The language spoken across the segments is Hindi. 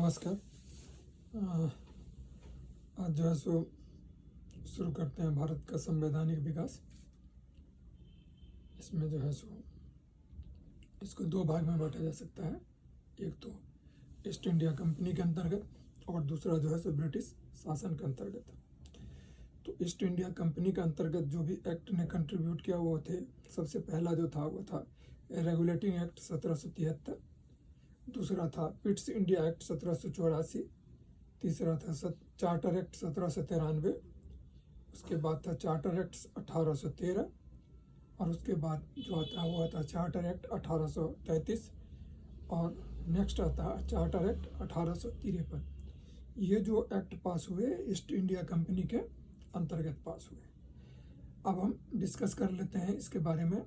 नमस्कार। आज जो है सो शुरू करते हैं भारत का संवैधानिक विकास। इसमें जो है सो इसको दो भाग में बांटा जा सकता है। एक तो ईस्ट इंडिया कंपनी के अंतर्गत और दूसरा जो है सो ब्रिटिश शासन के अंतर्गत। तो ईस्ट इंडिया कंपनी के अंतर्गत जो भी एक्ट ने कंट्रीब्यूट किया वो थे, सबसे पहला जो था वो था रेगुलेटिंग एक्ट 1773, दूसरा था पिट्स इंडिया एक्ट 1784, तीसरा था चार्टर एक्ट 1793, उसके बाद था चार्टर एक्ट 1813 और उसके बाद जो आता है वो आता चार्टर एक्ट 1833 और नेक्स्ट आता है चार्टर एक्ट 1853। ये जो एक्ट पास हुए ईस्ट इंडिया कंपनी के अंतर्गत पास हुए। अब हम डिस्कस कर लेते हैं इसके बारे में।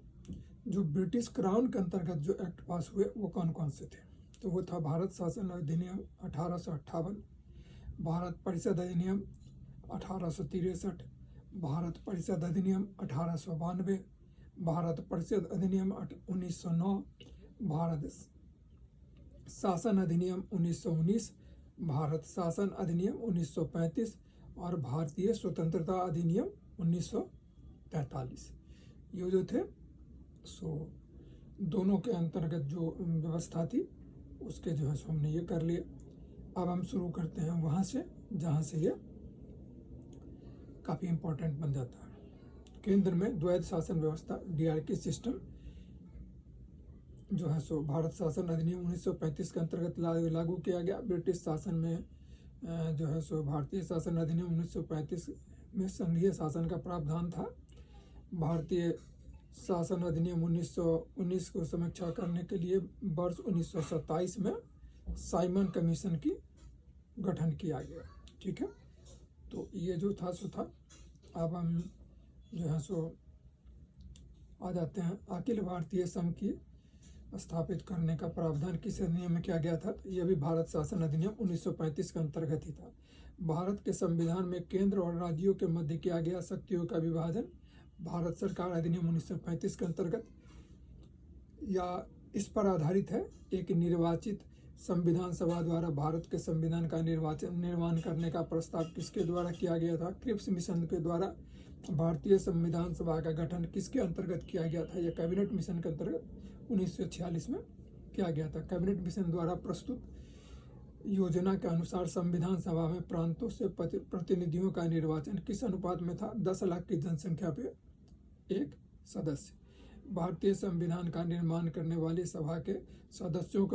जो ब्रिटिश क्राउन के अंतर्गत जो एक्ट पास हुए वो कौन कौन से थे, तो वो था भारत शासन अधिनियम 1858, भारत परिषद अधिनियम 1863, भारत परिषद अधिनियम 1892, भारत परिषद अधिनियम 1909, भारत शासन अधिनियम 1919, भारत शासन अधिनियम 1935 और भारतीय स्वतंत्रता अधिनियम 1943। ये जो थे सो दोनों के अंतर्गत जो व्यवस्था थी उसके जो है सो हमने ये कर लिया। अब हम शुरू करते हैं वहाँ से जहाँ से ये काफ़ी इम्पोर्टेंट बन जाता है। केंद्र में द्वैध शासन व्यवस्था डीआरके सिस्टम जो है सो भारत शासन अधिनियम 1935 के अंतर्गत लागू किया गया। ब्रिटिश शासन में जो है सो भारतीय शासन अधिनियम 1935 में संघीय शासन का प्रावधान था। भारतीय शासन अधिनियम 1919 को समीक्षा करने के लिए वर्ष 1927 में साइमन कमीशन की गठन किया गया। ठीक है, तो ये जो था सो था। अब हम जो है सो आ जाते हैं अखिल भारतीय संघ की स्थापित करने का प्रावधान किस अधिनियम में किया गया था, तो यह भी भारत शासन अधिनियम 1935 के अंतर्गत ही था। भारत के संविधान में केंद्र और राज्यों के मध्य किया गया शक्तियों का विभाजन भारत सरकार अधिनियम 1935 के अंतर्गत या इस पर आधारित है। एक निर्वाचित संविधान सभा द्वारा भारत के संविधान का निर्माण करने का प्रस्ताव किसके द्वारा किया गया था, क्रिप्स मिशन के द्वारा। भारतीय संविधान सभा का गठन किसके अंतर्गत किया गया था, यह कैबिनेट मिशन के अंतर्गत 1946 में किया गया था। कैबिनेट मिशन द्वारा प्रस्तुत योजना के अनुसार संविधान सभा में प्रांतों से प्रतिनिधियों का निर्वाचन किस अनुपात में था, 10 लाख की जनसंख्या पे एक सदस्य। भारतीय संविधान का निर्माण करने वाली सभा के सदस्यों को